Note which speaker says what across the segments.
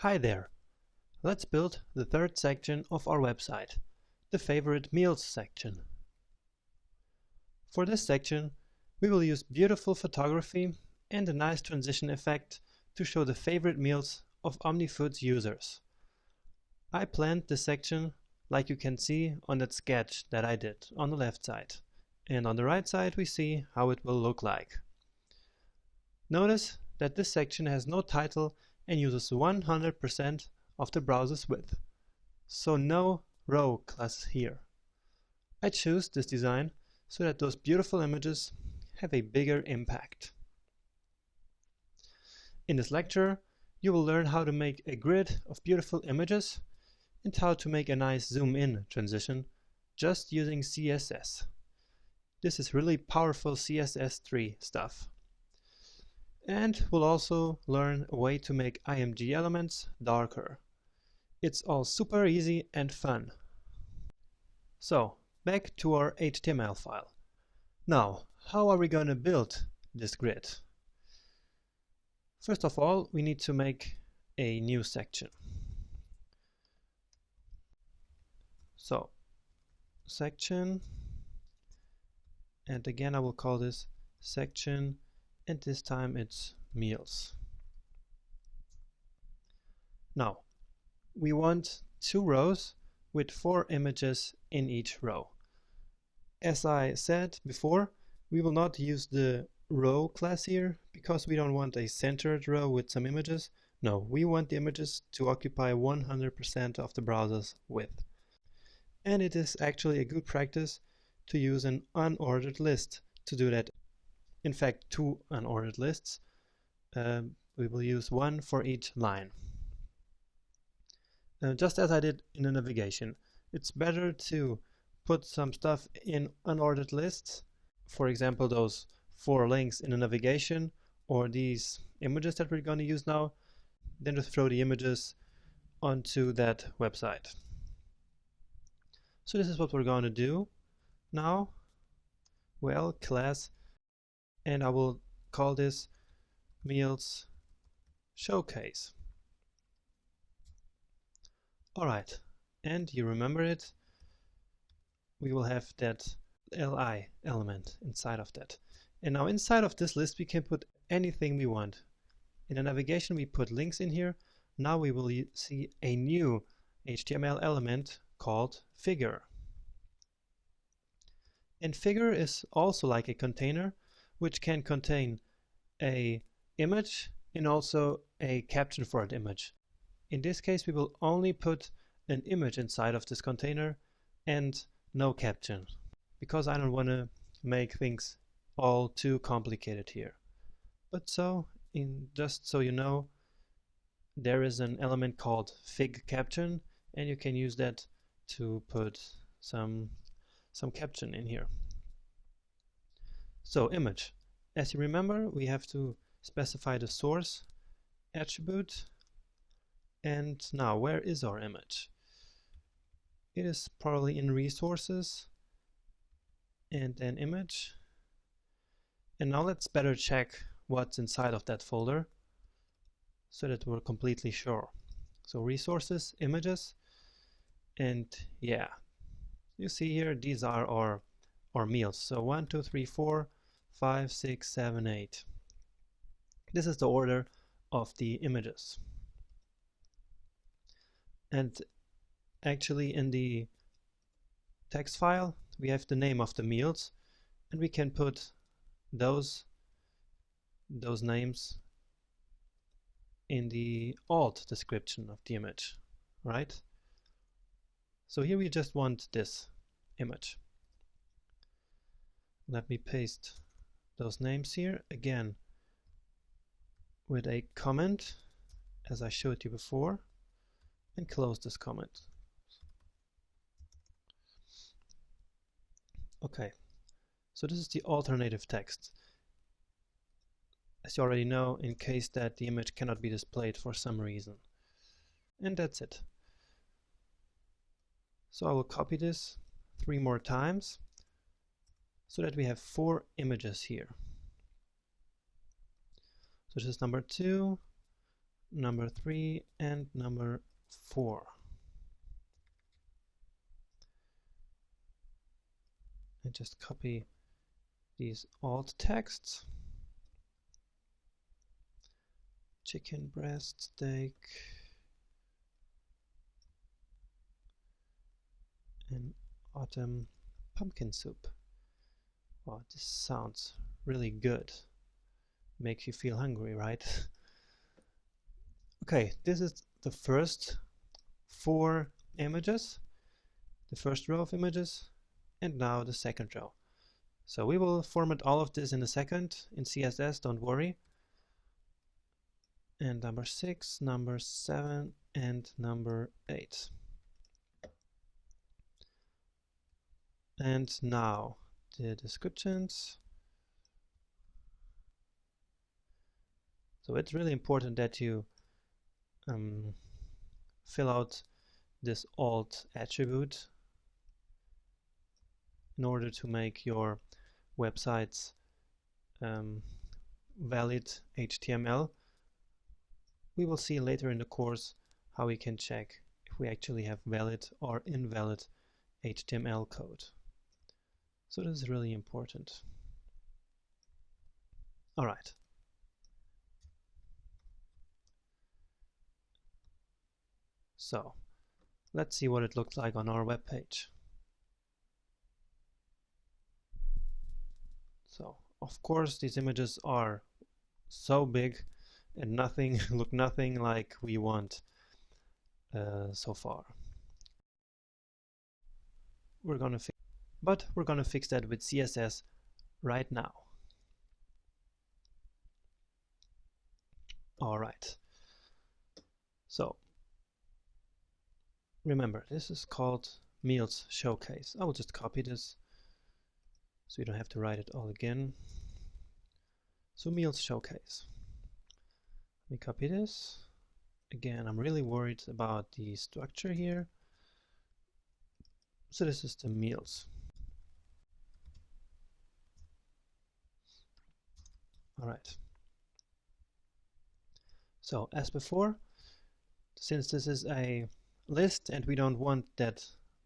Speaker 1: Hi there! Let's build the third section of our website, the Favorite Meals section. For this section, we will use beautiful photography and a nice transition effect to show the favorite meals of OmniFood's users. I planned this section like you can see on that sketch that I did on the left side, and on the right side we see how it will look like. Notice that this section has no title and uses 100% of the browser's width, so no row class here. I choose this design so that those beautiful images have a bigger impact. In this lecture, you will learn how to make a grid of beautiful images and how to make a nice zoom in transition just using CSS. This is really powerful CSS3 stuff. And we'll also learn a way to make IMG elements darker. It's all super easy and fun. So, back to our HTML file. Now, how are we going to build this grid? First of all, we need to make a new section. So, section, and again I will call this section, and this time it's meals. Now, we want 2 rows with 4 images in each row. As I said before, we will not use the row class here because we don't want a centered row with some images. No, we want the images to occupy 100% of the browser's width. And it is actually a good practice to use an unordered list to do that. In fact, 2 unordered lists. We will use 1 for each line. Just as I did in the navigation, it's better to put some stuff in unordered lists. For example, those 4 links in the navigation or these images that we're going to use now, then to throw the images onto that website. So this is what we're going to do now. Well, class, and I will call this meals showcase. Alright, and you remember it, we will have that li element inside of that. And now inside of this list we can put anything we want. In the navigation we put links in here. Now we will see a new HTML element called figure. And figure is also like a container which can contain a image and also a caption for an image. In this case we will only put an image inside of this container and no caption, because I don't want to make things all too complicated here. But just so you know, there is an element called fig caption, and you can use that to put some caption in here. So image, as you remember, we have to specify the source attribute. And now, where is our image? It is probably in resources and then image. And now let's better check what's inside of that folder so that we're completely sure. So resources, images, and yeah, you see here these are our meals. So 1, 2, 3, 4, 5, 6, 7, 8. This is the order of the images. And actually in the text file we have the name of the meals, and we can put those names in the alt description of the image, right? So here we just want this image. Let me paste those names here again with a comment as I showed you before, and close this comment. Okay, so this is the alternative text. As you already know, in case that the image cannot be displayed for some reason. And that's it. So I will copy this 3 more times so that we have 4 images here. So this is number 2, number 3, and number 4. And just copy these alt texts. Chicken breast steak and autumn pumpkin soup. Wow, this sounds really good. Makes you feel hungry, right? Okay, this is the first 4 images, the first row of images, and now the second row. So we will format all of this in a second in CSS, don't worry. And number 6, number 7, and number 8. And now the descriptions. So it's really important that you fill out this alt attribute in order to make your websites valid HTML. We will see later in the course how we can check if we actually have valid or invalid HTML code. So this is really important. All right. So let's see what it looks like on our web page. So of course these images are so big and look nothing like we want so far. We're gonna fix that with CSS right now. All right. So remember, this is called Meals Showcase. I will just copy this so you don't have to write it all again. So Meals Showcase. Let me copy this. Again, I'm really worried about the structure here. So this is the meals. All right. So as before, since this is a list and we don't want that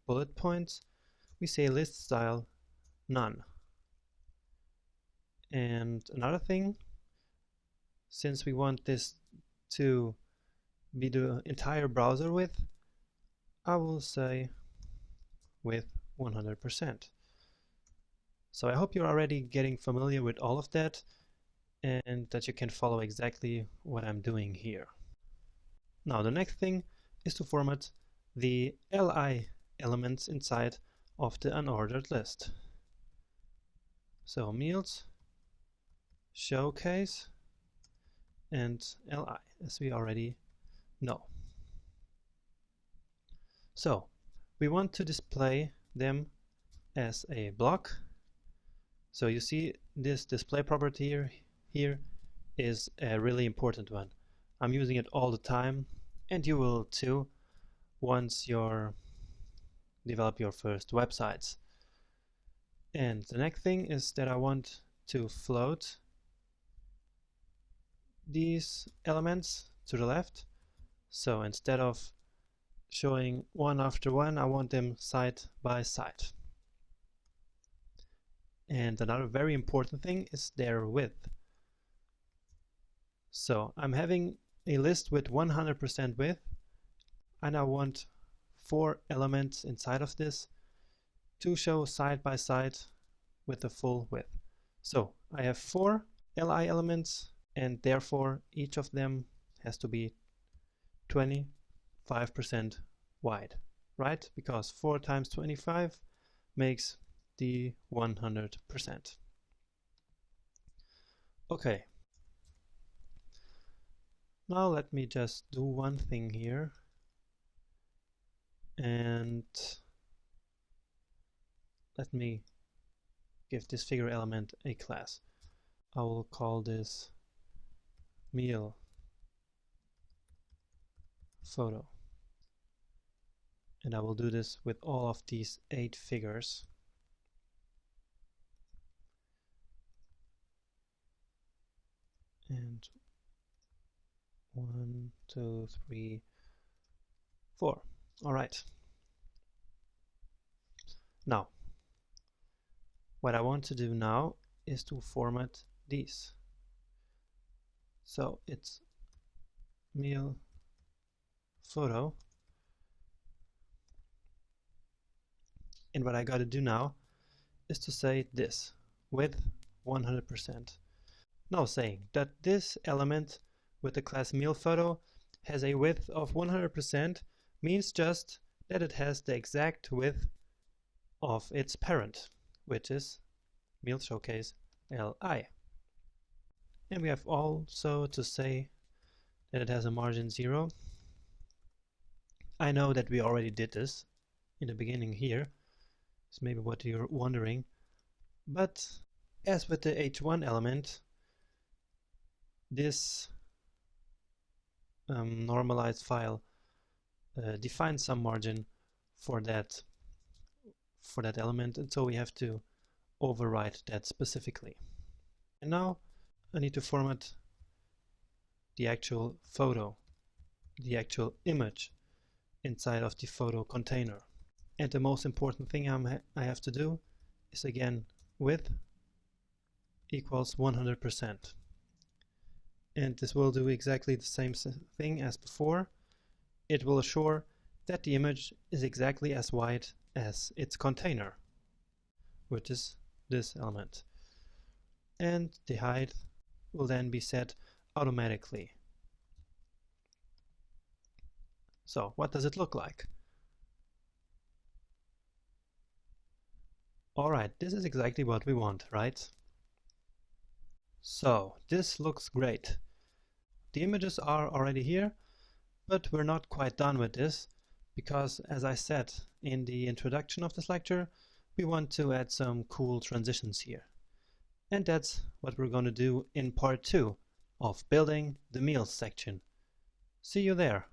Speaker 1: bullet points, we say list style none. And another thing, since we want this to be the entire browser width, I will say with 100%. So I hope you're already getting familiar with all of that and that you can follow exactly what I'm doing here. Now the next thing is to format the li elements inside of the unordered list. So meals, showcase, and li, as we already know. So we want to display them as a block. So you see this display property here is a really important one. I'm using it all the time, and you will too once you develop your first websites. And the next thing is that I want to float these elements to the left. So instead of showing one after one, I want them side by side. And another very important thing is their width. So I'm having a list with 100% width, and I want 4 elements inside of this to show side by side with the full width. So I have 4 li elements, and therefore each of them has to be 25% wide, right? Because 4 times 25 makes the 100%. Okay. Now let me just do one thing here, and let me give this figure element a class. I will call this meal photo, and I will do this with all of these 8 figures. And 1, 2, 3, 4. All right. Now, what I want to do now is to format these. So it's meal photo. And what I got to do now is to say this, width 100%. Now saying that this element with the class meal photo has a width of 100% means just that it has the exact width of its parent, which is meal showcase li. And we have also to say that it has a margin 0. I know that we already did this in the beginning here. It's maybe what you're wondering. But as with the h1 element, this normalized file defines some margin for that element, and so we have to override that specifically. And now I need to format the actual photo, the actual image inside of the photo container. And the most important thing I have to do is again width equals 100%. And this will do exactly the same thing as before. It will assure that the image is exactly as wide as its container, which is this element. And the height will then be set automatically. So what does it look like? Alright, this is exactly what we want, right? So this looks great. The images are already here, but we're not quite done with this because, as I said in the introduction of this lecture, we want to add some cool transitions here. And that's what we're going to do in part 2 of building the meals section. See you there.